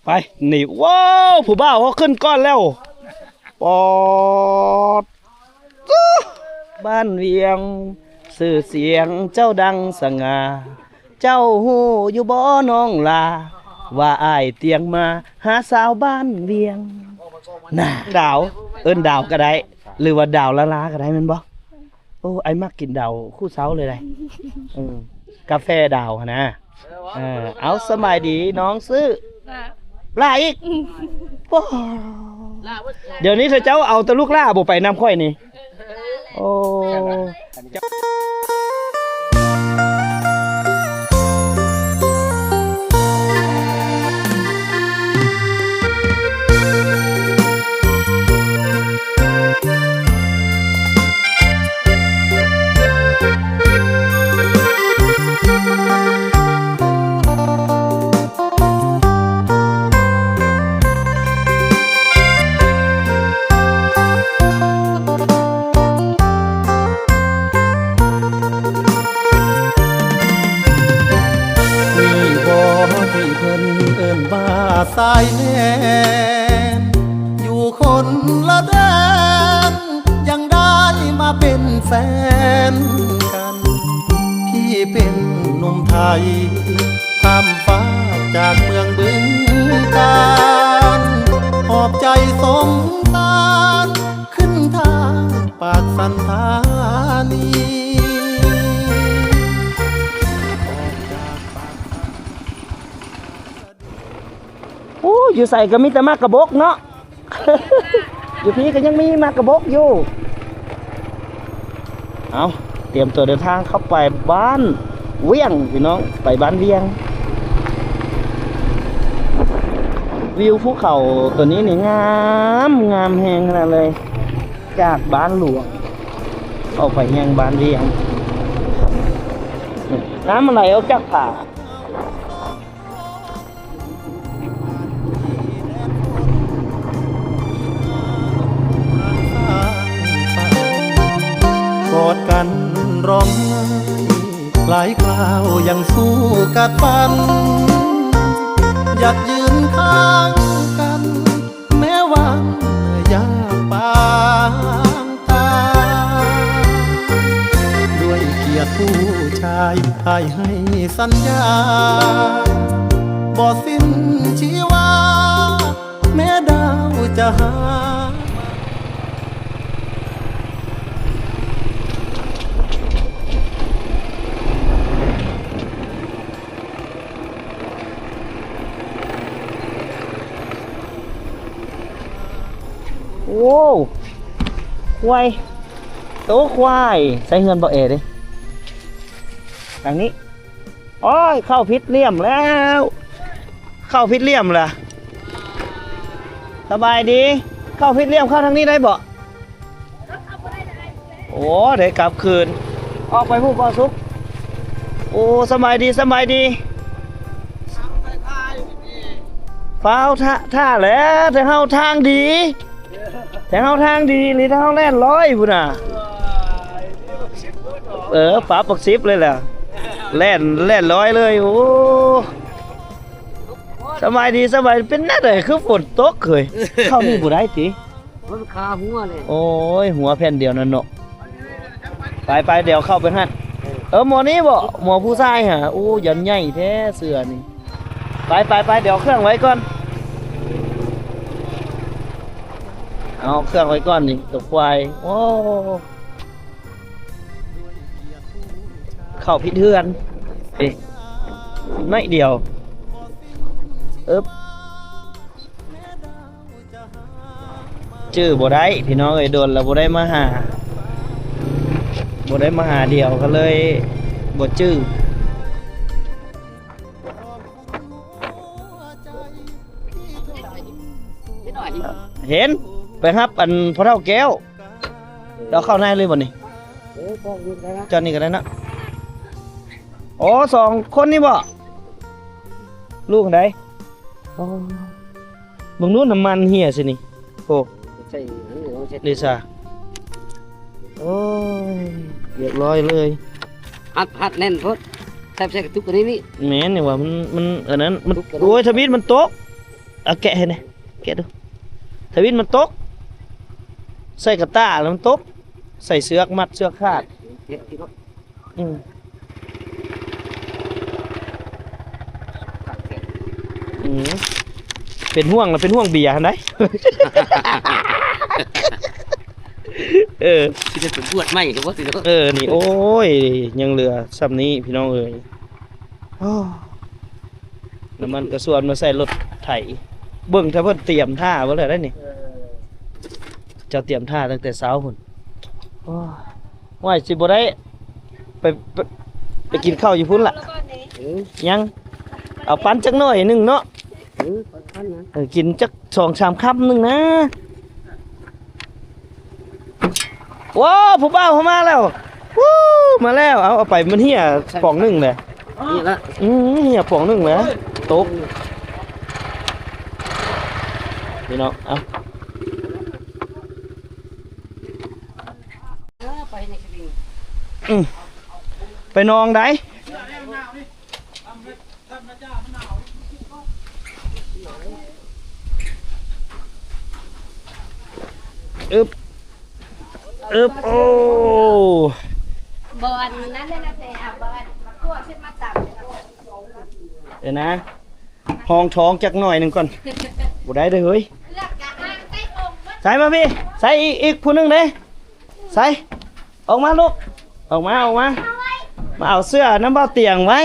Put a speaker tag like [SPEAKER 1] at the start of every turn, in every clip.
[SPEAKER 1] ไปนี่ว้าวผู้บ่าวเขาขึ้นก้อนแล้วปอดบ้านเวียงสื่อเสียงเจ้าดังสง่าเจ้าหูอยู่บ่น้องลาว่าอ้ายเตียงมาหาสาวบ้านเวียงน่ะดาวเอิ้นดาวก็ได้หรือว่าดาวละลาก็ได้แม่นบ่โอ้ไอ้มักกินดาวคู่เช้าเลยได้กาแฟดาวนะเอาสบายดีน้องซื้อล่าอีกเดี๋ยวนี้เจ้าเอาแต่ลูกล่าบ่ไปน้ำค่อยนี่โอ้
[SPEAKER 2] สายแนนอยู่คนละแดนยังได้มาเป็นแฟนกันพี่เป็นหนุ่มไทยข้ามฟ้าจากเมืองบึงกาฬหอบใจสงสารขึ้นทางปากสันธานี
[SPEAKER 1] อยู่ใส่ก็มีแต่มากกระบกเนาะ อยู่พี่ก็ยังมีมากกระบกอยู่เอาเตรียมตัวเดินทางเข้าไปบ้านเวียงพี่น้องไปบ้านเวียงวิวภูเขาตัวนี้นี่งามแหงขนาดเลยจากบ้านหลวงออกไปยังบ้านเวียงน้ำมันไหลออกจากผาก
[SPEAKER 2] อดกันร้องไห้หลายคราวยังสู้กัดฟันหยัดยืนข้างกันแม้วันยากปางตาด้วยเกียรติผู้ชายทายให้สัญญาบ่สิ้นชีวาแม้ดาวจะหา
[SPEAKER 1] โว้ควายโตควายใส่เงินบ่เอดิทางนี้โอ้ยเข้าพิษเลี่ยมแล้วเข้าพิษเลี่ยมล่ะสบายดีเข้าพิษเลี่ยมเข้าทางนี้ได้บ่โอ้เดี๋ยวกลับคืนออกไปผู้บ่สุกโอ้สบายดีฟ้าวท่าแล้วแต่เฮาทางดีแต่เฮาทางดีหรือถ้าเฮาแล่นร้อยพุ่นน่ะป๋าปักซิบเลยแหละแล่นร้อยเลยโอ้สบายเป็นน่าได้คือฝนตกเคยเข้านี่บ่ได้ติ
[SPEAKER 3] มันคาหัวเลย
[SPEAKER 1] โอ้ยหัวแผ่นเดียวนั่นเนาะไปเดี๋ยวเข้าไปหั่นหมอนี้บ่หมอผู้ชายฮะโอ้ยันใหญ่แท้เสื้อนี่ไปเดี๋ยวเครื่องไว้ก่อนเอาเครื่องไว้ก่อนนี่ตกควายโอ้เข้าพิษเทือนน้อยเดียวชื่อบ่ได้พี่น้องโดนแล้วบ่ได้มาหาเดียวก็เลยบ่ชื่อเห็นไปครับอันพระเท่าแก้วเราเข้าในเลยบ่นี่จอนี่ก็ได้นะโอ้2 คนนี่บ่ลูกไหนมึงนู้นน้ำมันเหี่ยสินี่โอ้ดิซ่าโอ้ยเรียบร้อยเลย
[SPEAKER 3] หัดแน่นพดแทบใช่ทุกคนนี้
[SPEAKER 1] แม่นนี่ว่ามันอันนั้นมันโอ้ยทบิดมันตก เอาแกะให้หน่อยแกะดูทวินมันตกใส่กระต้าแล้วมันตกใส่เสือกมัดเสือกขาด
[SPEAKER 3] เฮ็ดที่รถ
[SPEAKER 1] อืม
[SPEAKER 3] ตักเสร็จ
[SPEAKER 1] อืมเป็นห่วงแล้วเป็นห่วงเบียร์หั่นได้ เออ
[SPEAKER 3] ที่จะเป็นบวชใหม่ก็บ่สิเนาะ
[SPEAKER 1] นี่โอ้ยยังเหลือซ้ำนี้พี่น้องเอ้ยโอ้น้ำมันกระส่วนมาใส่รถไถเบิ่งถ้าเพิ่นเตรียมท่าไว้แล้วได้นี่เจ้าเตรียมท่าตั้งแต่เช้าพุ่นโอ้ยว่าสิบ่ได้ไปไปไปกินข้าวอยู่พุ่นล่ะ
[SPEAKER 3] เออ
[SPEAKER 1] ยังเอาปั้นจักหน่อยหนึงเนาะ
[SPEAKER 3] ขอท่านนะ
[SPEAKER 1] กินจัก2-3คำหนึงนะว้าวผู้บ่าวเข้ามาแล้ววู้มาแล้วเอาไปมันเหี้ยป่องหนึงเลย
[SPEAKER 3] นี่ละ
[SPEAKER 1] เหี้ยป่องหนึงเลยตกพี่น้องเอา
[SPEAKER 3] ไปในกระดิ่ง
[SPEAKER 1] ไปนองได้อึบโอ้
[SPEAKER 4] บอลนั้นเลยนะเจ๊อ่ะบอลมาคั่วขึ้นมาตับ
[SPEAKER 1] เดี๋ยวนะห้องท้องจักหน่อยหนึงก่อนบ่ได้เด้อเฮ้ย
[SPEAKER 4] เลือกกะห้างใต้องค์
[SPEAKER 1] ใส่มาพี่ใส่อีกผู้หนึงเด้ใส่ออกมาลูกออกมามาเอาเสื้อน้ำเบาเตียงไว้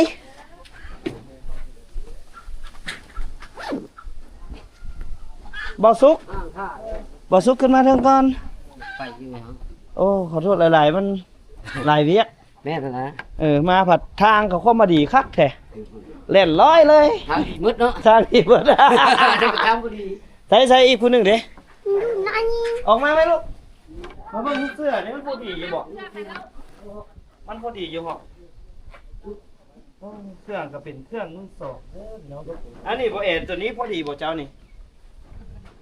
[SPEAKER 1] บ่สุก
[SPEAKER 3] อ้างท่า
[SPEAKER 1] บ่สุกขึ้นมาเทิงก่อน
[SPEAKER 3] ไปอยู่ฮะ
[SPEAKER 1] โอ้ขอโทษหลายๆมันหลายเวียก
[SPEAKER 3] แม่ท่านนะ
[SPEAKER 1] มาผัดทางเขาเข้ามาดีคักแท้เล่นร้อยเลย
[SPEAKER 3] ทางมืดเนาะ
[SPEAKER 1] ทางที่เบิด
[SPEAKER 3] จะไปทำบ่ดี
[SPEAKER 1] ใส่อีกผู้หนึงเด้ออกมาไหมลูกมาเบิ่งเสื้อนี่มันพอดีอยู่บ่มันพอดีอยู่บ่โอ้เครื่องก็เป็นเครื่องมือสองเด้อพี่น้องอันนี้บ่เอ็นตัวนี้พอดีบ่เจ้านี่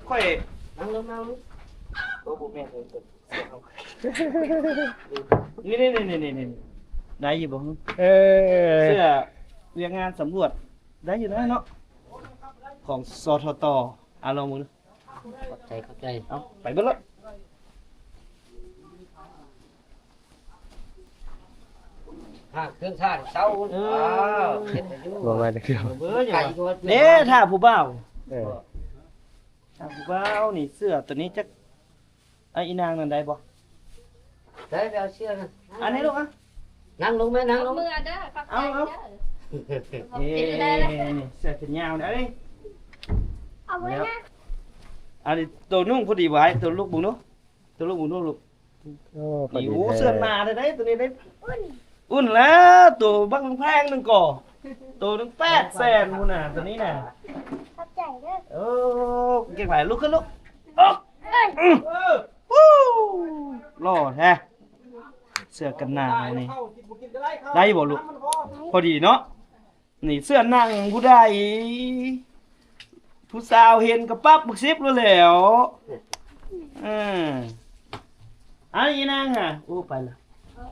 [SPEAKER 1] ค่อย
[SPEAKER 3] นั่งลงนั่งลง
[SPEAKER 1] โอ้บ่แม่นตัวนี่ได้อยู่บ่เสื้อเรียงงานสำรวจได้อยู่นะเนาะของสทตลองมือ
[SPEAKER 3] เข้าใจ
[SPEAKER 1] เอาไปเบิ่งเลย
[SPEAKER 3] ถ้าเครื่องท่าเช้าว้าวเฮ็ดไปอยู่
[SPEAKER 5] ลงมาเดี๋ยว
[SPEAKER 1] เบิ่งอยู่
[SPEAKER 3] ไก่
[SPEAKER 1] ว่ะ
[SPEAKER 3] ตัว
[SPEAKER 1] เด้ถ้าผู้บ่าว
[SPEAKER 5] เออ
[SPEAKER 1] ถ้าผู้บ่าวนี่เสื้อตัวนี้จักอีนางนั่นได้บ่
[SPEAKER 3] ได้ไปเอาเชือกนะ
[SPEAKER 1] อันนี้ลูกอ่ะ
[SPEAKER 3] นั่งลงไหมนั่งลง
[SPEAKER 4] มือเด้อขอบใจเด้อ
[SPEAKER 1] นี่เสื้อแขนยาวนี่
[SPEAKER 4] เอาไว้นะ
[SPEAKER 1] อันนี้ตัวนุ่งพอดีไว้ตัวลูกบุ้งเนาะตัวลูกบุ้งลูก
[SPEAKER 5] โอ้พอ
[SPEAKER 1] นี่
[SPEAKER 5] ดี
[SPEAKER 1] โอ้
[SPEAKER 5] แท้
[SPEAKER 1] เสื้อหนาได้ตัวนี้ได้อุ่นแล้วตัวบังแพงหนึงก่อตัวนึง800,000พุ่นน่ะตัวนี้น่ะ
[SPEAKER 4] ขอบใจเด้อ
[SPEAKER 1] โอ้เก่งหลายลุกขึ้นลุกออกวู้หล่อแท้เสื้อกันหนาวนี่ได้บ่ลูกพอดีเนาะนี่เสื้อนั่งผู้ใดผู้สาวเห็นกระปั๊บบึกซิบแล้วแหล้วอันนี้นางอ่ะโอ้ไปละ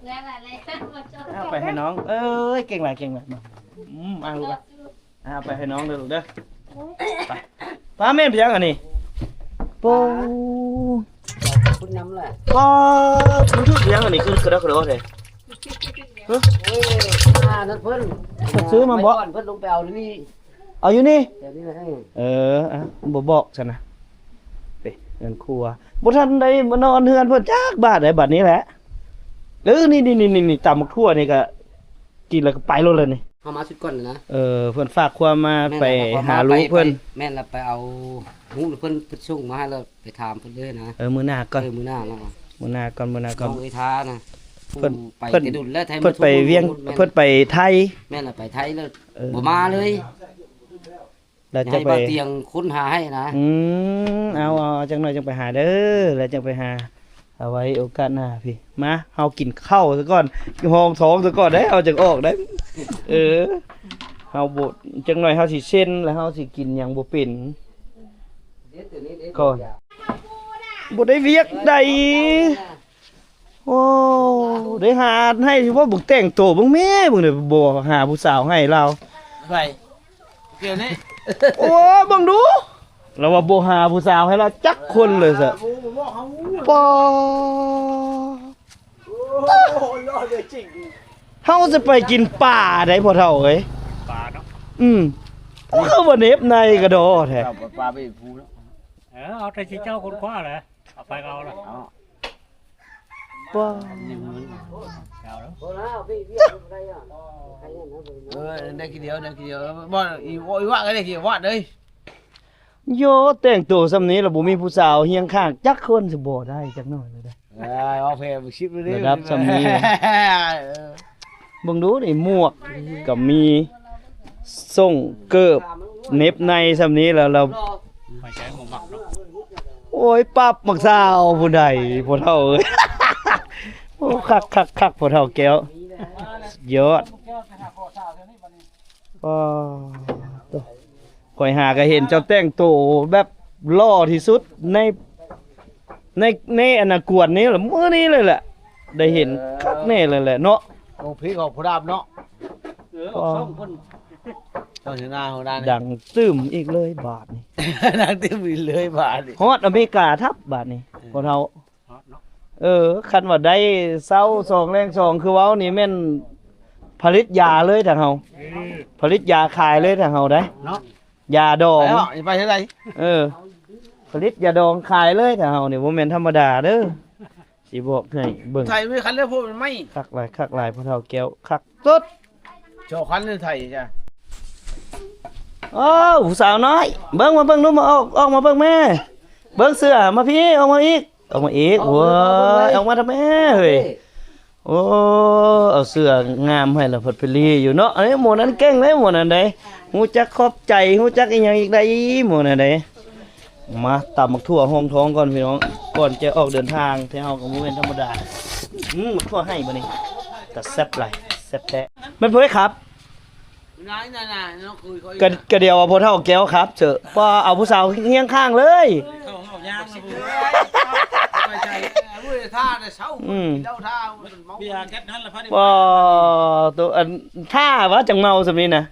[SPEAKER 4] แล้วอะไรมาจบ
[SPEAKER 1] เอาไปให้น้องเอ้ยเก่งหลายมาเอาลูกอ่ะเอาไปให้น้องเด้อลูกเด้อไปป้าแม่นเพียงอันนี้ปู
[SPEAKER 3] คุณน้ำแหละ
[SPEAKER 1] ป้าผู้ทุกเพียงอันนี้คือกระดกกระโดดเลย
[SPEAKER 3] เอ้ยนั่นเพิ่น
[SPEAKER 1] ซื้อมาบ่
[SPEAKER 3] เพิ่นลงไปเอานี่
[SPEAKER 1] เอาอยู่นี่
[SPEAKER 3] เดี๋ยวนี้ให้
[SPEAKER 1] บ่บอกซะนะไปเงินครัวบ่ทันได้มานอนเฮือนเพิ่นจักบาทได้บัดนี้แหละนี่ตำบักทั่วนี่ก็กินแล้วก็ไปโลดเลยนี่
[SPEAKER 3] เฮามาชุดก่อนนะ
[SPEAKER 1] เพิ่นฝากความมาไปหาลูกเพิ่น
[SPEAKER 3] แม่นละไปเอาหูเพิ่นส่งมาให้เราไปถามเพิ่นเลยนะ
[SPEAKER 1] มื้อหน้าก่อน
[SPEAKER 3] มื้อหน้าเนาะ
[SPEAKER 1] มื้อหน้าก่อน
[SPEAKER 3] น้องเอ้ยท้านะ
[SPEAKER 1] เพิ่น
[SPEAKER 3] ไป
[SPEAKER 1] เพิ่น
[SPEAKER 3] แต่ดุลแล้วไทย
[SPEAKER 1] เพิ่นไปเวียงเพิ่นไปไทย
[SPEAKER 3] แม่นละไปไทยแล้ว
[SPEAKER 1] เออ
[SPEAKER 3] บ่มาเลย
[SPEAKER 1] แล้ว
[SPEAKER 3] ให้
[SPEAKER 1] จะไป
[SPEAKER 3] บ่เตียงค้นหาให้นะ
[SPEAKER 1] เอาจังหน่อยจังไปหาเด้อแล้วจังไปหาเอาไว้โอกาสหน้าพี่มาเฮากินข้าวซะก่อนห้องท้องซะก่อนได้เอาจังออกได้เฮาบ่จังหน่อยเฮาสิเส้นแล้วเฮาสิกินหยังบ่เป็น ก่อน บ่ได้เวียกใดโอ้ได้หาให้ว่าบุกแต่งตัวเบิ่งแม่เบิ่งเด้อบ่หาผู้สาวให้เรา
[SPEAKER 3] ไปเดี๋ยวนี้
[SPEAKER 1] โอ้เบิ่งดู เราว่าบ่หาผู้สาวให้เราจักคนเลยซะปอเฮาจะไปกินป่าได้พ่อเฒ่าเอ้ย
[SPEAKER 5] ปลาเนาะ
[SPEAKER 1] คือบ่เน็บในกระโดดแท้
[SPEAKER 3] ปลาไปพูเนาะ
[SPEAKER 5] เอาแต่ชิ้นเจ้าคนคว้าเลยเอาไปเอาละ
[SPEAKER 1] ป้า
[SPEAKER 5] เอาแล้ว
[SPEAKER 3] ได้กี่เดียวบ่อีว่าก็ได้กี่วาดเลย
[SPEAKER 1] โยแต่งตัวซำนี้แล้วบ่มีผู้สาวเฮียงข้างจักคนสิบ่ได้จักหน่อยเลยเด้อ
[SPEAKER 3] เอาเพลงชิปเลย
[SPEAKER 1] ระดับสำนีเบิ่งดูนี่หมวกก็มีส่งเกิบเน็บในซำนี้แล้วเรา
[SPEAKER 5] ไม่ใช่หมูหมักเนาะ
[SPEAKER 1] โอ้ยปั๊บมักสาวผู้ใดผู้เฒ่าเอ้ย โอ้คักผู้เฒ่าแก้วสุดยอดข่อยหาก็เห็นเจ้าแต่งตัวแบบหล่อที่สุดในอนากวดนี้แหละมื้อนี้เลยแหละได้เห็นคักแน่เลยแหละเนาะ
[SPEAKER 3] โอ้พี่ของผู้ดำเนาะ
[SPEAKER 5] ช่องคน
[SPEAKER 3] ต้องถึงหน้าของด้าน
[SPEAKER 1] ดังตึมอีกเลยบาทนี่
[SPEAKER 3] ดังเต็มเลยบาท
[SPEAKER 1] ฮอดอเมริกาทับบาทนี่พวกเรา
[SPEAKER 5] เนาะ
[SPEAKER 1] คันว่าได้เศร้า2แรง2คือเว้านี่แม่นผลิตยาเลยทางเฮาผลิตยาขายเลยทางเฮาได้
[SPEAKER 5] เนาะ
[SPEAKER 1] ยาดอง
[SPEAKER 3] ไปเท่าไหร่
[SPEAKER 1] ผลิตยาดองขายเลยทางเฮานี่บ่แม่นธรรมดาเด้อสิบอกให้เบิ่ง
[SPEAKER 3] ไทยไม่คันเลยพูดมันไม่
[SPEAKER 1] คักหลายพวกเฒ่าแก้วคักสุด
[SPEAKER 3] โชว์คันเลยไทยจ้ะ
[SPEAKER 1] โอ้ผู้สาวน้อยเบิ่งมาเบิ่งดูมาออกมาเบิ่งแม่เบิ่งเสื้อมาพี่ออกมาอีกโว้ยออกมาทำไมเฮ้ยโอ้เอาเสื้องามให้ละเพิ่นไปรีอยู่เนาะอันนี้หมู่นั้นเก่งเลยหมู่นั้นใดฮู้จักขอบใจฮู้จักอีหยังอีกได้หมู่นั้นใดมาตำบักทั่วห้องท้องก่อนพี่น้องก่อนจะออกเดินทางที่เฮาก็บ่แม่นธรรมดาบักทั่วให้บัดนี้แต่แซ่บหลายแซ่บแท้มันเพิ่นครับ
[SPEAKER 3] นายน้องคุย
[SPEAKER 1] ก็เดียวว่าพ่อเฒ่าแก้วครับเจอว่าเอาผู้สาวเฮียงข้างเลย
[SPEAKER 5] เข้าย่างนะ
[SPEAKER 3] ไปใจพูดท่าแต่เช้าเล่าท่า
[SPEAKER 5] เบียร์แก๊สนั่นละพัน
[SPEAKER 1] ว่าตัวอันท่าว่าจังเมาสำนี้นะ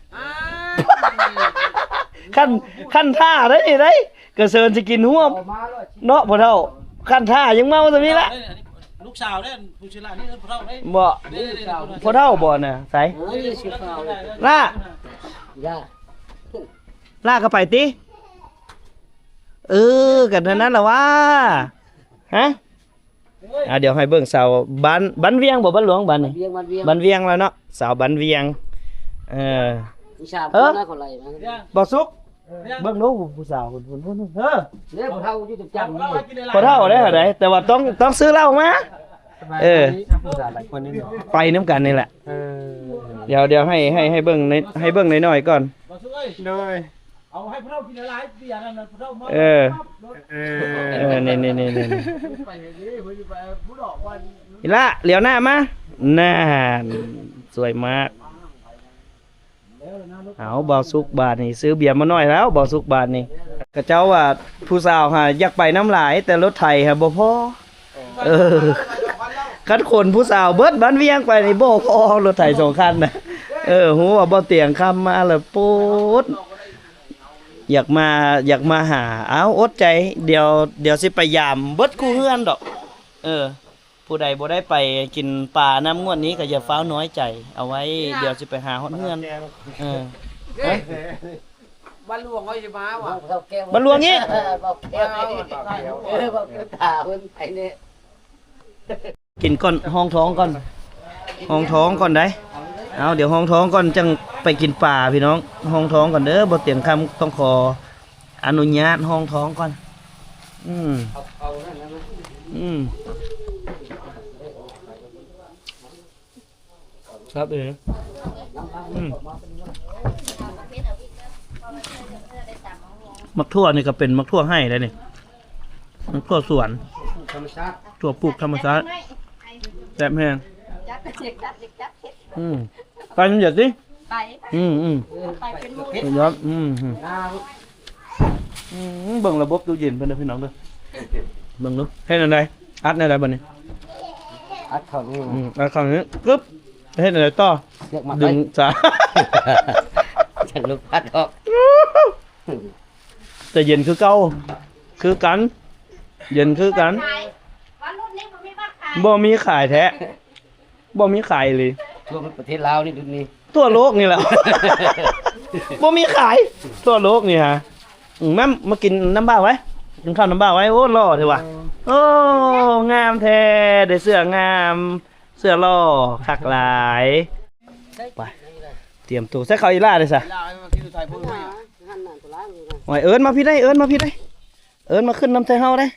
[SPEAKER 1] ขั้นท่าได้นี่ได้ก็เชิญสิกินหัวเนาะพ่อเฒ่าขั้นท่ายังเมาสำนี้ละ
[SPEAKER 5] ลูกสาวเนี่ยผู้ชายนี่ผู้เฒ่าได้
[SPEAKER 1] บ่พ่อเฒ่าบ่น่ะไสล่าล่าก็ไปติกันนั้นล่ะว่าฮะเดี๋ยวให้เบิ่งสาวบ้านเวียงบ่บ้านหลวงบ้านนี่บ้านเวียงแล้วเนาะสาวบ้านเวียงบ่สุกเบิ่งดูผู้สาวพุ่น
[SPEAKER 3] เนี่ยผู้เฒ่าอยู่จังนี่
[SPEAKER 1] พ่อเฒ่าได้เท่าใดแต่ว่าต้องซื้อเหล้ามา
[SPEAKER 3] ผู้ชายหลายคนนี่
[SPEAKER 1] ไปน้ำกันนี่แหละเดี๋ยวให้เบิ่งให้เบิ่งน้อยๆก่อน
[SPEAKER 5] โดยเอาให้ผู้เฒ่ากินอะไรเบียร์นั่นผู้เฒ่ามา
[SPEAKER 1] นี่
[SPEAKER 3] ไปนี่ไปผู้ดอกวัน
[SPEAKER 1] อีละเหลียวหน้ามาน่าสวยมากเอาบ่าวสุกบาทนี่ซื้อเบียร์มาหน่อยแล้วบ่าวสุกบาทนี่กระเจ้าว่าผู้สาวอยากไปน้ำหลายแต่รถไถบ่พอคันคนผู้สาวเบิดบ้านเวียงไปนี่บ่พอรถไถ2คันน่ะฮู้ว่าบ่เตียงคำมาแล้วปุ๊ดอยากมาหาอดใจเดี๋ยวสิไปยามเบิดคู่เฮือนดอกผู้ใดบ่ได้ไปกินปลาน้ำงวดนี้ก็อย่าฟ้าวน้อยใจเอาไว้เดี๋ยวสิไปหาฮอดเฮือน
[SPEAKER 3] บ้านหลวงเขาจะมาว่ะ
[SPEAKER 1] บ้านหลวงนี้กินก่อนห้องท้องก่อนได้เอาเดี๋ยวห้องท้องก่อนจังไปกินปลาพี่น้องห้องท้องก่อนเด้อบ่เตียงคำต้องขออนุญาตห้องท้องก่อนครับมักทั่วนี่ก็เป็นมักทั่วให้ได้นี่มักทั่วสวนธรรมชาติทั่วปลูกธรรมชาติแซ่บแห้งไปมันหยดสิไปเป็นมูลยอดเบิ่งระบบตู้เย็นเพิ่นเด้อพี่น้องเด้อเบิ่งดูเฮ็ดอันใดอัดในใดบัดนี้อัดเข้านี้กึ๊บเฮ็ดอันใดต่อดึงซะ
[SPEAKER 3] ฉันลูกพัดออก
[SPEAKER 1] แต่เย็นคือเก่าคือกัน เย็นคือกัน
[SPEAKER 4] วันรุ่นนี้ผมมีบ้านขาย
[SPEAKER 1] บ่มีขายแท้บ่มีขายเลย
[SPEAKER 3] ทั่วประเทศลาวนี่ดูนี่
[SPEAKER 1] ทั่วโลกนี่แหละ บ่มีขายทั่วโลกนี่ฮะแม่มากินน้ำบ้าไว้กินข้าวน้ำบ้าไว้โอ้หล่อเถอะว่ะโอ้งามแท้ได้เสื้องามเสื้อหล่อคักหลายไปเตรียมตัวใส่ข้าวอีล่าเลยซะโอ้ยเอิ้นมาพี่ได้เอิ้นมาพี่ได้เอิ้นมาขึ้นน้ำใจเฮาได้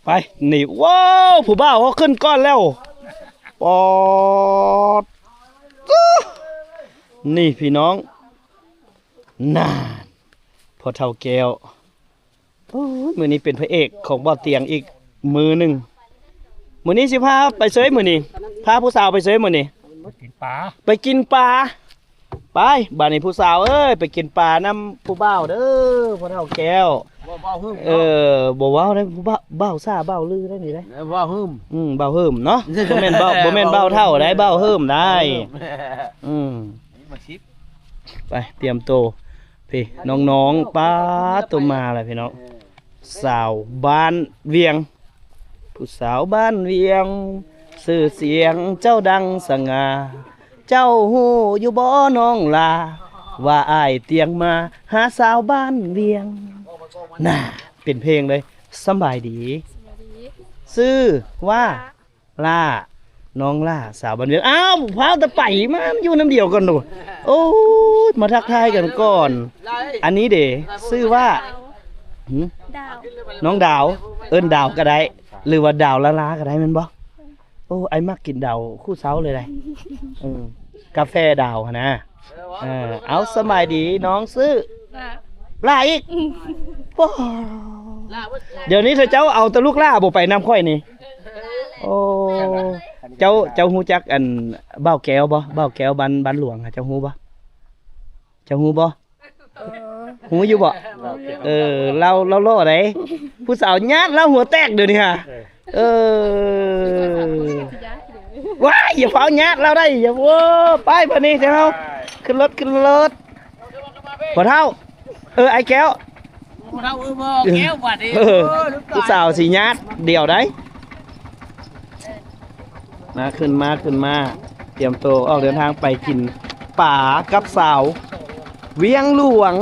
[SPEAKER 1] ไปนี่ว้าวผู้บ่าวเขาขึ้นก้อนแล้วปอดนี่พี่น้องน่านพอเท่าแก้วโอ้ยมือนี้เป็นพระเอกของบ่อเตียงอีกมือหนึ่งมือนี้สิพาไปเซยมือนี้พาผู้สาวไปเซยมือนี้
[SPEAKER 5] กินปลา
[SPEAKER 1] ไปกินปลาไปบ้านนี้ผู้สาวเอ้ยไปกินปลาน้ำผู้บ่าวเด้อพอเท่าแก้ว
[SPEAKER 3] บ่ฮึ่ม
[SPEAKER 1] บ่ว้าวได้ผู้บ่าวซ่าบ่าวลือได้นี่ได้
[SPEAKER 3] บ่ฮึ่ม
[SPEAKER 1] บ่าวเฮิมเนาะบ่แม่นบ่าวเท่าได้บ่าวเฮิมได้
[SPEAKER 3] มาชิป
[SPEAKER 1] ไปเตรียมตัวพี่น้องๆป้าตัวมาเลยพี่น้องสาวบ้านเวียงผู้สาวบ้านเวียงสื่อเสียงเจ้าดังสง่าเจ้าหูอยู่บ่น้องลาว่าอ้ายเตียงมาหาสาวบ้านเวียงน่ะเป็นเพลงเลยสำบายดีชื่อว่าล่าน้องล่าสาวบ้านเวียงอ้าวพาวแต่ไปมาอยู่น้ำเดียวกันดูโอ้ยมาทักทายกันก่อน อันนี้เด้ชื่อว่าหืม
[SPEAKER 4] ดาว
[SPEAKER 1] น้องดาวเอิ้นดาวก็ได้หรือว่าดาวละลาก็ได้แม่นบ่โอ้ไอ้มักกินดาวคู่เช้าเลยได้กาแฟดาวหั่นนะเอาสบายดีน้องซื้อล่าอีกว้าวเดี๋ยวนี้เธอเจ้าเอาแตะลูกล่าบ่ไปน้ำค่อยนี่โอ้เจ้าฮู้จักอันบ้าวแก้วบ่บ้าวแก้วบ้านหลวงอะเจ้าฮู้บ่เจ้าฮู้บ่ฮู้อยู่บ่เราล่อได้ผู้สาวญาติเราหัวแตกเดี๋ยวนี้ฮะว้ายอย่าเฝ้าญาติเราได้อย่าโว้ไปบัดนี้เจ้าขึ้นรถพอเท่าไอ้แก้ว
[SPEAKER 3] เราบ่แก้วบัดนี้
[SPEAKER 1] ผู้สาวสีญาติเดี่ยวได้มาขึ้นมาเตรียมตัวออกเดินทางไปกินป่ากับสาวเวียงหลวง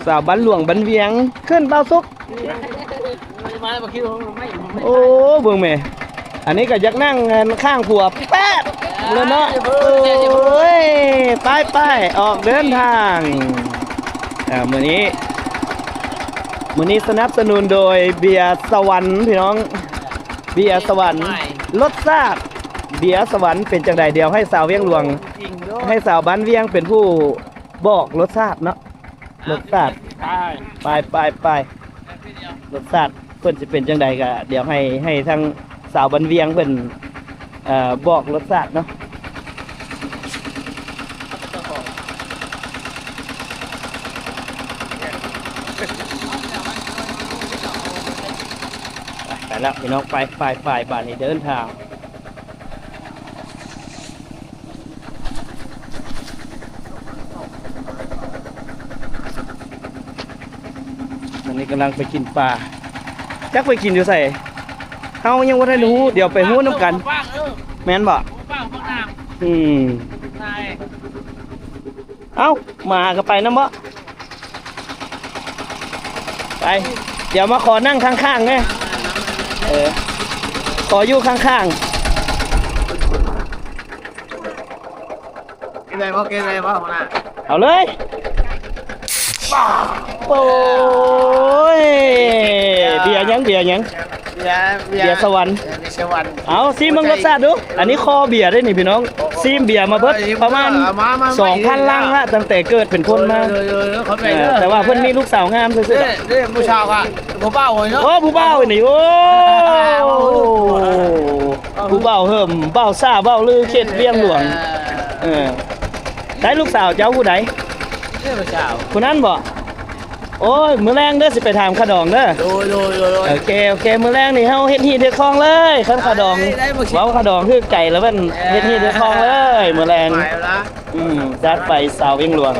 [SPEAKER 1] สาวบ้านหลวงบ้านเวียงขึ้นเบาซุกโอ้เบิ่งแม่อันนี้ก็อยากนั่งข้างผัวแป๊ดเลยเนาะโอ้ยไปออกเดินทางมื้อนี้สนับสนุนโดยเบียร์สวรรค์พี่น้องเบียร์สวรรค์รสชาติเบียร์สวรรค์เป็นจังใดเดียวให้สาวเวียงหลวงให้สาวบ้านเวียงเป็นผู้บอกรสชาติเนาะรสชาติไปรสชาติเพิ่นสิเป็นจังใดก็เดี๋ยวให้ทางสาวบ้านเวียงเพิ่นบอกรสชาติเนาะไปแล้วพี่น้องไปบ้านนี้เดินทางตอนนี้กำลังไปกินปลาจักไปกินอยู่ใส่เฮายังบ่ได้รู้เดี๋ยวไปฮู้น้ำกันแม่นบ่เอ้ามาก็ไปนำบ่ไปเดี๋ยวมาขอนั่งข้างๆแน่ขออยู่ข้างๆ
[SPEAKER 3] กินได้บ่หัวหน้า
[SPEAKER 1] เอาเลยโอ้ยเบียร์ยังเบียร์สวรรค์เอาซีมึงรสชาติดูอันนี้คอเบียร์ได้นี่พี่น้องซีมเบียร์มาเบิดประมาณ 2,000 ลังละตั้งแต่เกิดเป็นคนมาแต่ว่าเพิ่นมีลูกสาวงามซื่อๆ
[SPEAKER 3] นี่ผู้ชายอ่ะผู้บ่าวเนาะ
[SPEAKER 1] โอ้ผู้บ่าวนี่โอ้ผู้บ่าวเฮิ่มบ่าวซ่าบ่าวลือเขตเวียงหลวงได้ลูกสาวเจ้าผู้ใด
[SPEAKER 3] นี่ผู้สาว
[SPEAKER 1] ผู้นั้นบ่โอ้ยมื้อแรงเด้อสิไปถามขะดองเด้อโอเคมื้อแรงนี่เฮาเฮ็ดฮีดเฮ็ดคองเลยคันขะดองเว้าขะดองคือไก่แล้วมันเฮ็ดฮีดเฮ็ดคองเลยมื้อแรงจัดไปสาวเวียงหลวง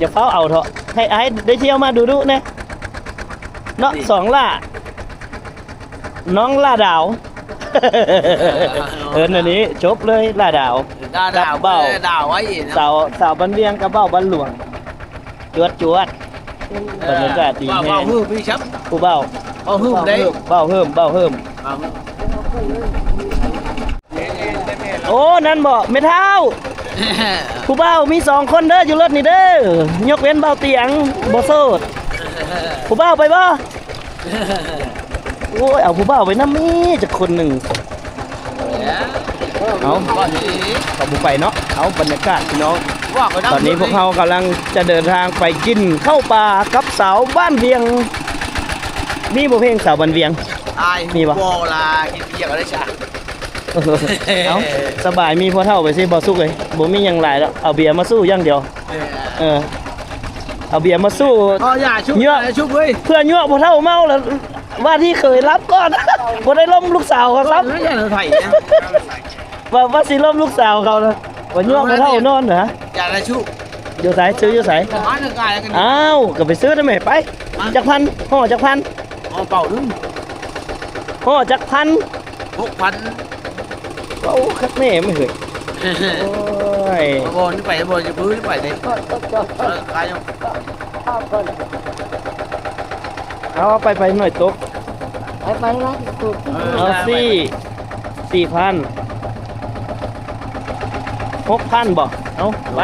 [SPEAKER 1] อย่าเฝ้าเอาเถอะให้ไอ้ได้เที่ยวมาดูเนี่ยเนาะสองล่าน้องล่าดาว อันนี้จบเลยล่าดาว
[SPEAKER 3] ดาว
[SPEAKER 1] เบ้า
[SPEAKER 3] ดาวไว้นะ
[SPEAKER 1] สาวบันเวียงกับเบ้าบันหลวงจวดบรรยากาศดี
[SPEAKER 3] ว่า
[SPEAKER 1] แน่
[SPEAKER 3] ว่าฮือพี่ชับ
[SPEAKER 1] ผู้เบ้า
[SPEAKER 3] เอาฮือได้
[SPEAKER 1] เบ้าเพิ่มโอ้นั่นบ่ไม่เท่าผู้เบ้ามี2 คนเด้ออยู่รถนี่เด้อยกเว้นเบ้าเตียงบ่โสดผู้เบ้าไปบ่โอ้ยเอาผู้เบ้าไปนำมีจักคนหนึงเอาก็บ่ไปเนาะเอาบรรยากาศพี่น้องตอนนี้พวกเรากำลังจะเดินทางไปกินข้าวปลากับสาวบ้านเวียงมีบ่เพลงสาวบ้านเวียง มีปะ
[SPEAKER 3] โบลากินเบียร์ก็ได้จ้ะ
[SPEAKER 1] เอาสบายมีพอเท่าไปสิบ่สุกเลยบ่มีหยังหลายแล้วเอาเบียร์มาสู้อย่างเดียวเอาเบียร์มาสู้
[SPEAKER 3] อ๋ออย่าชุบ
[SPEAKER 1] เยอะ
[SPEAKER 3] ชุบเว้ย
[SPEAKER 1] เพื่อนยั่วพอเท่าเมาแล้วว่าที่เคยรับก่อน บ่ได้ล้มลูกสาวเขาครับ
[SPEAKER 3] ไม่ใช่เราไถ่นะ
[SPEAKER 1] ว่าสิล้มลูกสาวเขานะว่ายั่วพอเท่านอนเหรอ
[SPEAKER 3] อย่าละชุบ
[SPEAKER 1] อยู่ไสซื้ออยู่ไส
[SPEAKER 3] ร้านหนึ่งกายแล้วกัน
[SPEAKER 1] อ้าวก็ไปซื้อได้ไหมไปจักพันห่อจักพัน
[SPEAKER 3] เอาเป่านึง
[SPEAKER 1] ห่อจักพัน
[SPEAKER 3] 6,000
[SPEAKER 1] เอาคักแม่ไม่เคยโอ้ย
[SPEAKER 3] บอลนี่ไปบอลจะพื้นนี่ไปเลยขายยัง
[SPEAKER 1] เอาไปหน่อยตก
[SPEAKER 4] ไปแล้วถูก
[SPEAKER 1] เอา4,000 6,000บ่เอาไป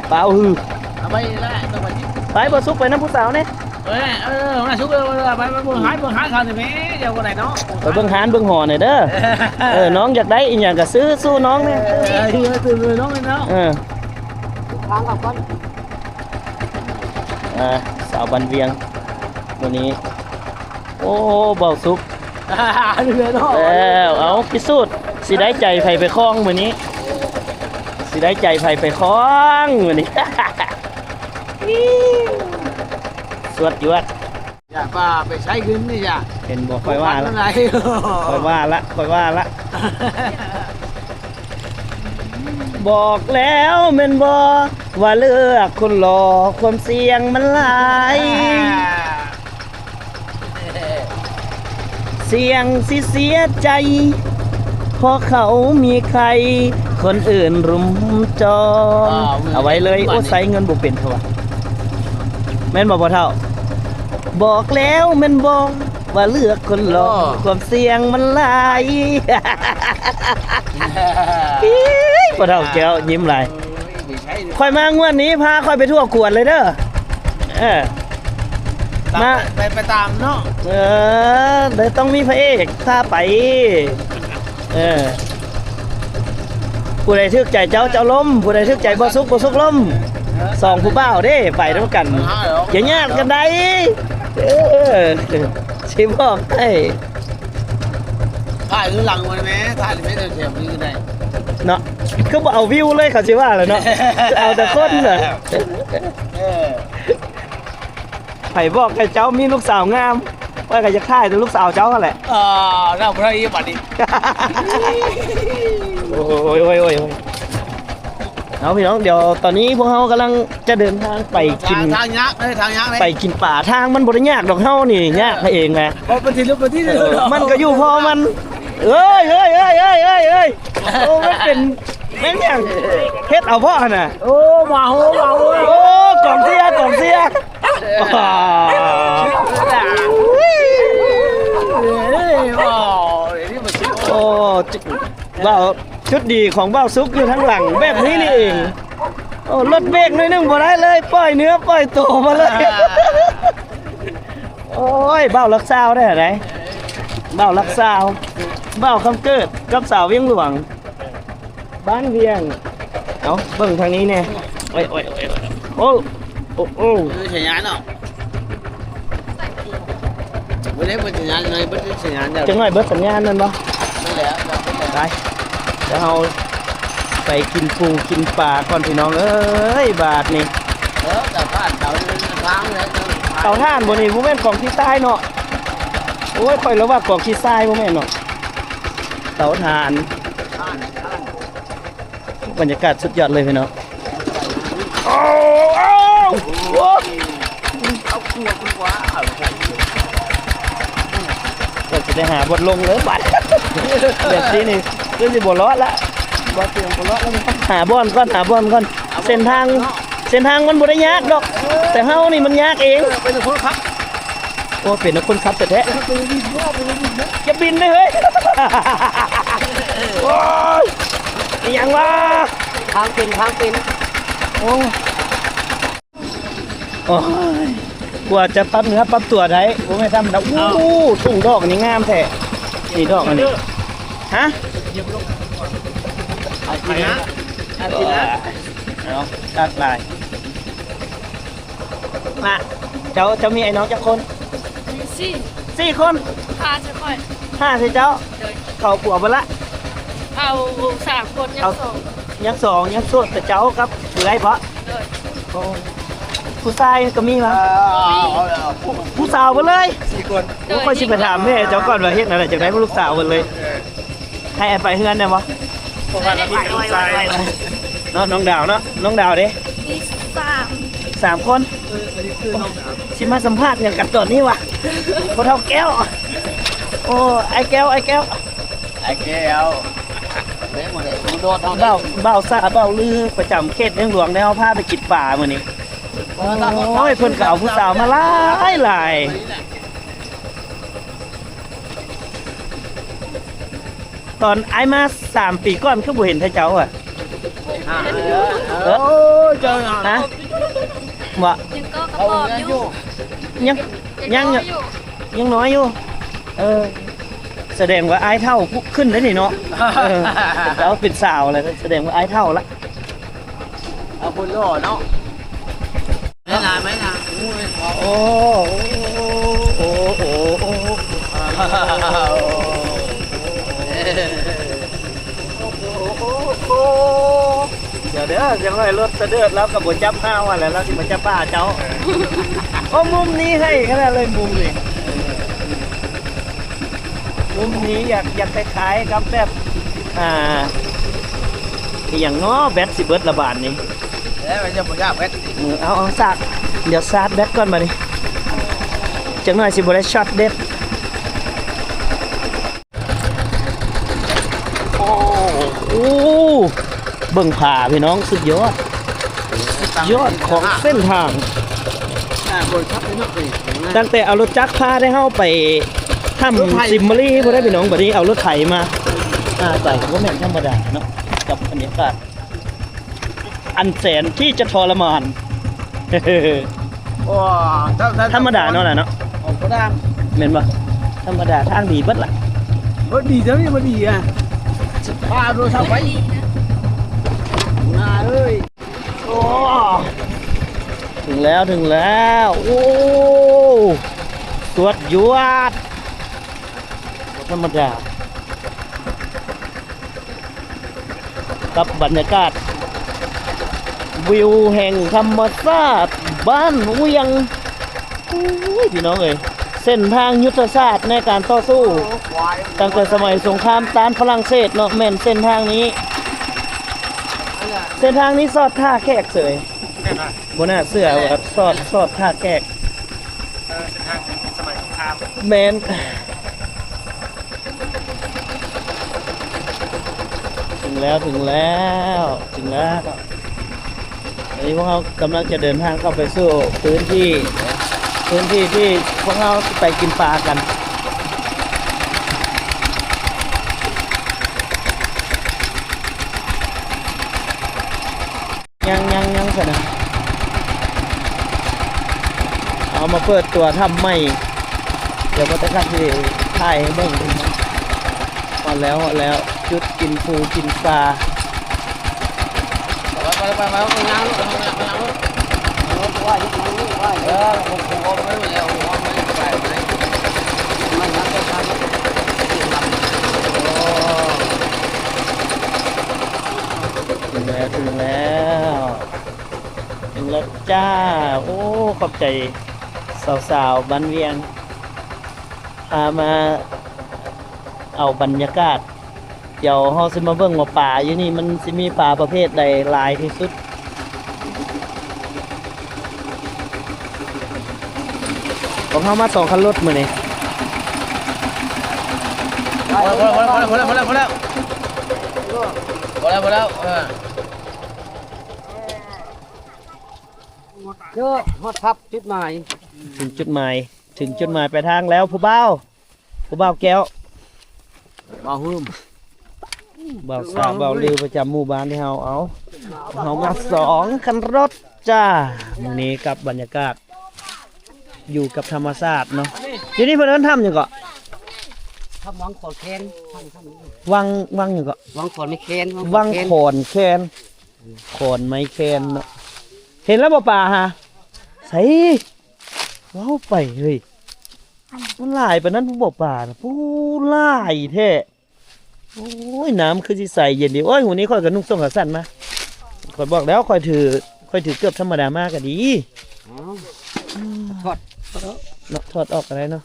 [SPEAKER 1] เปล่าฮือ
[SPEAKER 3] เอาไปแล้วต้องไปที่
[SPEAKER 1] ไปบ่สุกไปน้ำผู้สาวเนี่ย
[SPEAKER 3] มาชุบไปเบิ่งหายเขาสิแม่เดี๋ยวก็ได้เนาะ
[SPEAKER 1] ไปเบิ่งหานเบิ่งหอหน่อยเด้อ น้องอยากได้อีหยังก็ซื้อสู้น้องเนี่ย
[SPEAKER 3] ตื่นเลยน้องเลยเนาะ
[SPEAKER 4] ทางกับก้อน
[SPEAKER 1] สาวบันเวียงวันนี้ โอ้เบาสุก
[SPEAKER 3] เลยเนาะ
[SPEAKER 1] แล้วเอาพิสูจน์สิได้ใจไผไปคล้องมื้อนี้สิได้ใจไผไปคล้องมื้อนี้ สวดยวด
[SPEAKER 3] อย่าป้าไปใช้เงินนี่อย่า
[SPEAKER 1] เห็นบ่ค่อยว่าละ
[SPEAKER 3] อะไร
[SPEAKER 1] ค่อยว่าละบอกแล้วแม่นบ่ว่าเลือกคนหล่อความเสี่ยงมันหลายเสี่ยงสิเสียใจเพราะเขามีใครคนอื่นรุมจองเอาไว้เลยโอ้ใส่เงินบ่เป็นเท่าว่าแม่นบ่เท่าบอกแล้วแม่นบ่ว่าเลือกคนหล่อความเสี่ยงมันหลายบ่เท่าแก้วยิ้มหลายค่อยมางวดนี้พาค่อยไปทั่วกวดเลยเด้อมา
[SPEAKER 3] ไปตามเนาะ
[SPEAKER 1] เดี๋ยวต้องมีพระเอกถ้าไปผู้ใดทึกใจเจ้าล้มผู้ใดทึกใจบ่สุกล้มสองผู้บ่าวเด้ไปด้วยกันอย่าญาติกันได้สิบอกให้
[SPEAKER 3] ถ่ายคือหลังมันไหมถ่ายไม่ได้เสียบนี่ก็ได้
[SPEAKER 1] เนาะก็บ่เอาวิวเลยเขาสิว่าแล้วเนาะเอาแต่คนน่ะไผบอกให้เจ้ามีลูกสาวงามว่าก็จะฆ่าแต่ลูกสาวเจ้านั่นแหละ
[SPEAKER 3] เราพระอีบัดนี้
[SPEAKER 1] โอ้ยเอาพี่น้องเดี๋ยวตอนนี้พวกเรากำลังจะเดินทางไปกิน
[SPEAKER 3] ทางยักษ์เลยทางยักษ์เลย
[SPEAKER 1] ไปกินป่าทางมันบ่ได้ยากดอกเฮานี่ยากเองนะ
[SPEAKER 3] พอเป็นที่ลุกเป็นที่เลย
[SPEAKER 1] มันก็อยู่พอมันโอ้มันเป็นแม่งอย่างเฮ็ดเอาพ่อน่ะ
[SPEAKER 3] โอ้มาโห
[SPEAKER 1] โอ้กล่องเสียโอ้ว้าวชุดดีของบ้าวซุกอยู่ทั้งหลังแบบนี้นี่เองโอ้รถเบรกหน่อยนึงบ่ได้เลยปล่อยเนื้อปล่อยตัวมาเลยโอ้ยบ้าวรักสาวได้ไหนบ้าวรักสาวบ้าวคำเกิดกับสาวเวียงหลวงบ้านเวียงเอาเบิ่งทางนี้เนี่ยโอ้
[SPEAKER 3] คือสัญญาณเนาะวันนี้เป็นสัญญาณเลยเป็นสัญญาณเดียว
[SPEAKER 1] จังหน่อยเบิดสัญญาณนั่นบ่
[SPEAKER 3] ไม่แล้ว
[SPEAKER 1] ไปเดี๋ยวเราไปกินปูกินปลาก่อนพี่น้องเอ้ยบาทนี่
[SPEAKER 3] แต่ผ่านเต่าทางเลย
[SPEAKER 1] เตาถ่านบ่นี่บ่แม่นกล่องที่ทรายเนาะโอ้ยค่อยแล้วว่ากล่องที่ทรายบ่แม่นเนาะเตาถ่านบรรยากาศสุดยอดเลยพี่น้องโอ้ โอ้เราจะได้หาบทลงเลยบัดแบบนี้นี่ก็จะบทล้อละบทเสียงบทล้อแล้วมันต้องหาบอนก่อนเส้นทางมันบ่ได้ยากดอก แต่เฮานี่มันยากเองเป็นคนขับโอ้เป็นคนขับแต่แท้จะบินได้เฮ้ยโอ้ยยังวะ
[SPEAKER 3] ทางเป็น
[SPEAKER 1] โอ้ยกว่าจะปรับเนื้อปรับตัวได้ผมไม่ทำแล้วทุ่งดอกนี่งามแท้นี่ดอกอันนี้ฮะเอาตัดลายมาเจ้ามีไอ้น้องจักคนสี่คน
[SPEAKER 4] พาจะค่อย
[SPEAKER 1] 5สิเจ้าเขาปัวไปละ
[SPEAKER 4] เอา3คนยังส่ง
[SPEAKER 1] ยังสองยังโสดแต่เจ้าครับอยู่ไรเพราะ
[SPEAKER 4] เลย
[SPEAKER 1] ผู้ชายก็มีมาผู้สาวไปเลยผมค่อยชิไปถามแม่เจ้าก่อนว่าเฮ็ดอะไรจากไหนลูกสาวไปเลยให้ไปเฮือนได้บ่เนาะน้องดาวเนาะน้องดาวเด้
[SPEAKER 4] มี
[SPEAKER 1] 3 คนชิมาสัมภาษณ์อย่างกันตอนนี้วะพอเท่าแก้วโอ้ไอ้แก้วเบ้าซาเบ้าลือประจำเขตเมืองหลวงได้เอาผ้าไปกินป่ามื้อนี้โอ้ยเพิ่นก็เอาผู้สาวมาหลายตอนไอ้มา3 ปีก่อนคือบ่เห็นท่าเจ้าอ่ะ
[SPEAKER 3] เจอ
[SPEAKER 1] ฮะบ่
[SPEAKER 4] ยังก็กระบอกอยู่
[SPEAKER 1] ยังน้อยอยู่แสดงว่าไอ้เท่าขึ้นแล้วนี่เนาะแล้วเป็นสาวอะไรแสดงว่าไอ้เท่าละ
[SPEAKER 3] เอาคนหล่อเนาะไม่นาน
[SPEAKER 1] โอ้เดี๋ยวยังไงรถจะเดือดแล้วกับบจับห้าวันแล้วเราที่มาจับป้าเจ้าโอ้มุมนี้ให้ขนาดเลยมุมนี้อยากคล้ายๆกับแบบอย่างง้อแบตสิเบิร์ดระบาดนี่
[SPEAKER 3] แล้วมันจะหมดยากเพชร
[SPEAKER 1] เอาซากเดี๋ยวซาดแบตก่อนมาดิจังหน่อยสิบได้ช็อตเด็ดโอ้เบิ่งผ่าพี่น้องสุดยอดของเส้นทางตั้งแต่เอารถจักรพาได้เข้าไปทำซิมเมอรี่พอได้พี่น้องบัดนี้เอารถไถมาใส่ก็แม่นธรรมดาเนาะกับบรรยากาศอันแสนที่จะทรมานธรรมดาเนาะแหละเนาะ
[SPEAKER 3] ก็ได้
[SPEAKER 1] เหม็นปะธรรมดาทางดีเบิดล่ะ
[SPEAKER 3] ดีจังยังไม่ดีอ่ะพาดูทำไว้นาเอ้ย
[SPEAKER 1] โอ้ถึงแล้วโอ้สวดยวดธรรมดากับบรรยากาศวิวแห่งธรรมชาติบ้านเวียงพี่น้องเอ้ยเส้นทางยุทธศาสตร์ในการต่อสู้ตั้งแต่สมัยสงครามต้านฝรั่งเศสเนาะแม่นเส้นทางนี้สอดท่าแขกเสยบนหน้าเสื้อแบบสอดท่าแขกเส้นทางสมัยสงครามแม่นถึงแล้วอันนี้พวกเรากำลังจะเดินทางเข้าไปสู่พื้นที่ที่พวกเราไปกินปลากันยังสินะเอามาเปิดตัวทำใหม่เดี๋ยวก็จะขับที่ถ่ายให้เบิ่งพอแล้วจุดกินปูกินปลา
[SPEAKER 3] ไปงานลูกว่ายุคนั้นว่าผมไม่รู้แล้วว่าไม่ไปไหนมันนักจะทำ
[SPEAKER 1] ถึงแล้วจ้าโอ้ขอบใจสาวๆบ้านเวียงพามาเอาบรรยากาศเดี๋ยวเฮาสิมาเบิ่งว่าป่าอยู่นี่มันสิมีป่าประเภทใดหลายที่สุด ของเขามา2คันรถมื้อนี้
[SPEAKER 3] พอแล้วเยอะฮอดพับจุดหมาย
[SPEAKER 1] ถึงจุดหมายปลายทางแล้วผู้บ่าวแก้ว
[SPEAKER 3] บ่หืม
[SPEAKER 1] บ่าวสาวบ่าวลือประจำหมู่บ้านที่เฮาเอามา2คันรถจ้ามื้อนี้กับบรรยากาศอยู่กับธรรมชาติเนาะอยู่นี่เพิ่นเอิ้นถ้ำหยังก็
[SPEAKER 3] ทำวังขอนแคน
[SPEAKER 1] วังหยังก็
[SPEAKER 3] วังขอนไม่แคน
[SPEAKER 1] วังโขนแคนโขนไม้แคนเนาะเห็นแล้วบ่ป่าฮะใส่ว้าวไปเฮ้ยมันหลายปานนั้นผู้บ่ป่าน่ะผู้หลายแท้โอ้ยน้ำคือสิใสเย็นดีโอ้ยหูนี้ค่อยก็นุ่งส่งขาสั้นมาค่อยบอกแล้วค่อยถือเกือบธรรมดามากก็ดี
[SPEAKER 3] ทอด
[SPEAKER 1] เนาะถอดออกอะไรเนาะ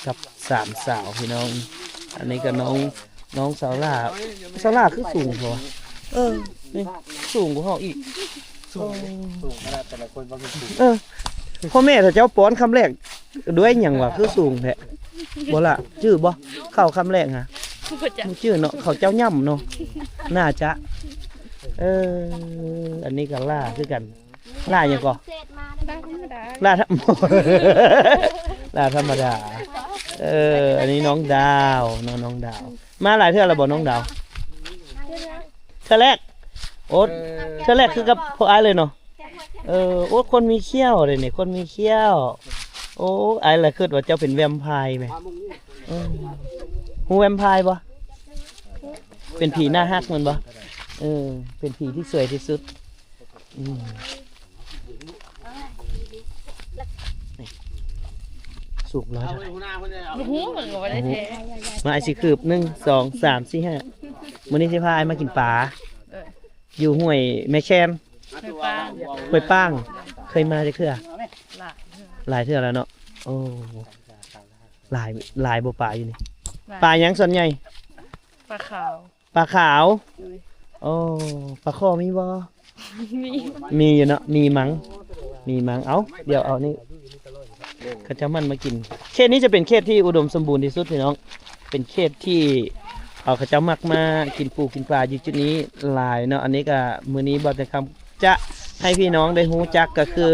[SPEAKER 1] กับ3 สาวพี่น้อง อันนี้ก็น้องสาวล่าคือสูงพอนี่สูงกว่าเฮาอีกสูงแต่ละคนบ่สูงพ่อแม่ถ้าเจ้าป้อนคำแรกด้วยหยังวะคือสูงแท้บ่ล่ะชื่อบ่เข้าคำแรกฮะบ่ชื่อเนาะเขาเจ้าย่ำเนาะน่าจะอันนี้ก็ล่าคือกันล่าหยังก่อ
[SPEAKER 4] เศษมาได้ธรรมดา
[SPEAKER 1] ล่าธรรม ล่าธรรมดาอันนี้น้องดาวน้องดาวมาหลายเทื่อแล้วบ่น้องดาวเทื่อแรกโอ๊ตเทื่อแรกคือกับพ่ออ้ายเลยเนาะโอ๊ตคนมีเขี้ยวเลยนี่คนมีเขี้ยวโอ้อ้ายล่ะคิดว่าเจ้าเป็นแวมไพร์แหมฮู้แวมไพร์บ่เป็นผีหน้าฮักมันบ่เป็นผีที่สวยที่สุดสูงร้อยเท่าไหร่มาไอสิคืบ1 2 3 4 5มื้อนี้สิพาไอมากินปลาอยู่ห้วยแม่แคนห้วยป้างเคยมาจักเทื่อหลายเทื่อแล้วเนาะโอ้หลายบ่ปลาอยู่นี่ปลาหยังส่วนใหญ่
[SPEAKER 6] ปลาขาว
[SPEAKER 1] ปลาขาวโอ้ปลาคอมีบ่มีอยู่เนาะมีมั้งเอ้าเดี๋ยวเอานี่เขาจะมันมากินเขตนี้จะเป็นเขตที่อุดมสมบูรณ์ที่สุดพี่น้องเป็นเขตที่เขาจะมักมากินปูกินปลาอยู่จุดนี้หลายเนาะอันนี้ก็มื้อนี้บ่ได้คำจะให้พี่น้องได้ฮู้จักก็คือ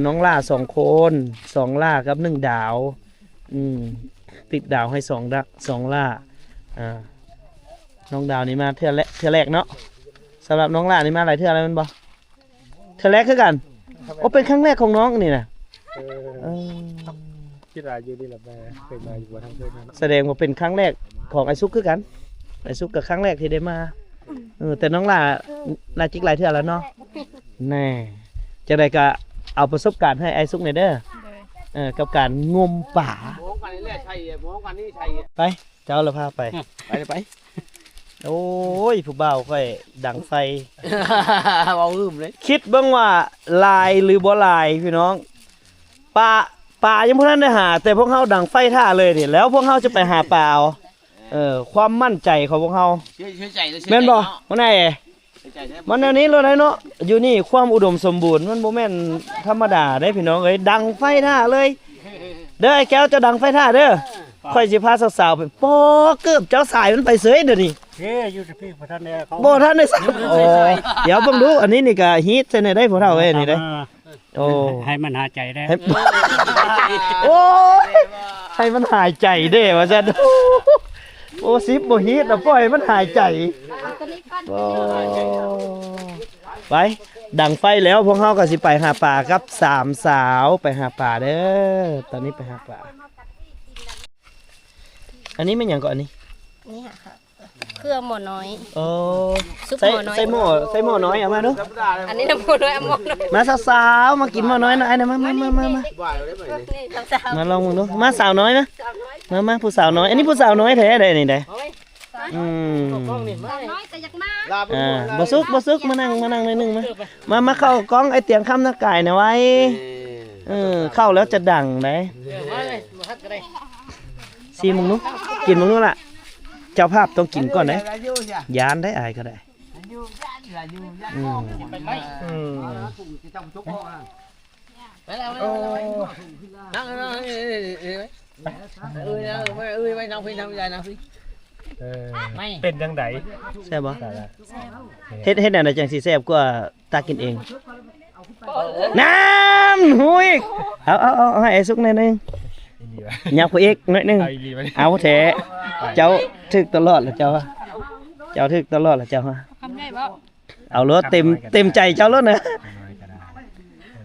[SPEAKER 1] น้องล่า2คน2ล่ากับ1ดาวติดดาวให้2ล่าน้องดาวนี่มาเทื่อแรกเนาะสำหรับน้องล่านี่มาหลายเทื่อแล้วมันบ่เทื่อแรกคือกันโอ้เป็นครั้งแรกของน้องนี่นะ
[SPEAKER 5] คิดว่าอยู่นี่แหละแม่เคยมาอยู่บ่ทางเคยมา
[SPEAKER 1] แสดงว่าเป็นครั้งแรกของไอซุกคือกันไอซุกกับครั้งแรกที่ได้มาแต่น้องล่าจิกหลายเทื่อแล้วเนาะแน่จะได้ก็เอาประสบการณ์ให้ไอซุกหน่อยเด้อกับการงมป่าไปเจ้าละพาไปไปโอ้ยผู้บ่าวค่อยดังไฟ
[SPEAKER 3] บ่หืมเลย
[SPEAKER 1] คิดเบิ่งว่าลายหรือบ่ลายพี่น้องปลายังพวกนั้นได้หาแต่พวกเฮาดังไฟท่าเลยนี่แล้วพวกเฮาจะไปหาปลาความมั่นใจของพวกเฮา
[SPEAKER 3] เชื่อใจเลย
[SPEAKER 1] แม่นบ่มันไหนมันอันนี้รถไหนเนาะอยู่นี่ความอุดมสมบูรณ์มันบ่แม่นธรรมดาได้พี่น้องเอ้ยดังไฟท่าเลยเด้อไอ้แก้วจะดังไฟท่าเด้อค่อยสิพาสาวๆไปปอเกือบเจ้าสายมันไปเสยเดี๋ยวนี้
[SPEAKER 5] อยู่ที่พี่ประธานเนี่ยเขา
[SPEAKER 1] บ่ทันได้โอ้เดี๋ยวเบิ่งดูอันนี้นี่ก็ฮีทใส่ในได้พวกเฮาเอ้ยนี่ได้โอ้
[SPEAKER 5] ให้มันหาใจได้
[SPEAKER 1] โอ้ยให้มันหายใจเด้ว่าซั่นโอ้ซิบบ่ฮีทอ่ะปล่อยมันหายใจโอ้ไปดังไฟแล้วพวกเฮาก็สิไปหาปลากับ3 สาวไปหาปลาเด้อตอนนี้ไปหาปลาอันนี้มันหยังก่อนอันนี้
[SPEAKER 4] นี่ค่ะเครื่องหม้อน้อย
[SPEAKER 1] โอ้
[SPEAKER 4] ซุป
[SPEAKER 1] ใส่
[SPEAKER 4] หม้อน้อย
[SPEAKER 1] ใส่หม้อน้อยเอามาดู
[SPEAKER 4] อันนี้น้ำหม้อน้อยเอาหม้อน้อย
[SPEAKER 1] มาสาวๆมากินหม้อน้อยหน่อยนะมา
[SPEAKER 4] นี่สาว
[SPEAKER 1] มาลองมึงดูมาสาวน้อยนะมาผู้สาวน้อยอันนี้ผู้สาวน้อยแท้ได้นี่ได้
[SPEAKER 4] สาวน้อยแต่อยากมา
[SPEAKER 1] บ่ซุกมานั่งหน่อยนึงมาเข้ากล้องไอเตียงคำนักกายนะไว้เข้าแล้วจะดังได้ซีมึงนู้กินมึงนู้ล่ะเจ้าภาพต้องกินก่อนได้ยานได้อายก็ได้
[SPEAKER 3] ไปแล้วนั่งนั่งไปนั่งพี่นั่งยายนั่งพี่
[SPEAKER 5] เป็นจังได
[SPEAKER 1] แซ่บบ่เฮ็ดอันใดจังสิแซ่บกว่าตากินเองน้ำหุยเอาให้ไอ้สุกหน่อยนึงยักไปอีกหน่อยนึงเอาแท้เจ้าถึกตลอดแล้วเจ้าถึกตลอดแล้วเจ้าฮะ
[SPEAKER 4] ทำได้บ่
[SPEAKER 1] เอารถเต็มใจเจ้ารถนะ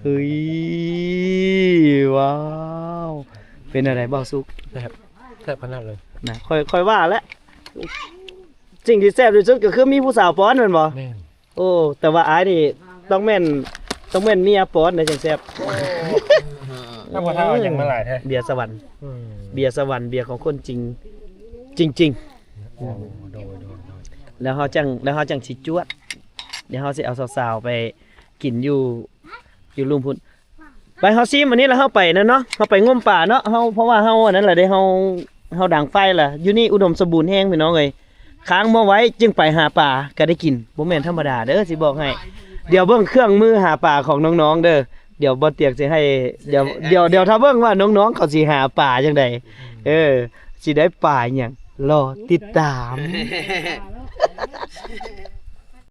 [SPEAKER 1] เฮ้ยว้าวเป็นอะไรบ่สุก
[SPEAKER 5] แซ่บขนาดเลย
[SPEAKER 1] นะค่อยว่าแล้วสิ่งที่แซ่บที่สุดก็คือมีผู้สาวป้อนแม่นบ่
[SPEAKER 5] แม่น
[SPEAKER 1] โอ้แต่ว่าอ้ายนี่ต้องแม่นเมียป้อนนะจังแซ่บ
[SPEAKER 5] ถ้าพอเท่ายังมาหลายแท้
[SPEAKER 1] เบียร์สวรรค์เบียร์สวรรค์เบียร์ของคนจริงจริง
[SPEAKER 5] โอ้โดย
[SPEAKER 1] ๆแล้วเฮาจังสิจวดเดี๋ยวเฮาสิเอาสาวๆไปกินอยู่ลุมพุ่นไปเฮาซิมอันนี้แล้วเฮาไปนั่นเนาะเฮาไปงมป่าเนาะเฮาเพราะว่าเฮาอันนั้นแหละได้เฮาดังไฟล่ะอยู่นี่อุดมสมบูรณ์แฮงพี่น้องเอ้ยค้างมาไว้จึงไปหาป่าก็ได้กินบ่แม่นธรรมดาเด้อสิบอกให้เดี๋ยวเบิ่งเครื่องมือหาป่าของน้องๆเด้อเดี๋ยวบ่เตียกสิให้เดี๋ยวถ้าเบิ่งว่าน้องๆเขาสิหาป่าจังไดสิได้ป่าหยังรอติดตาม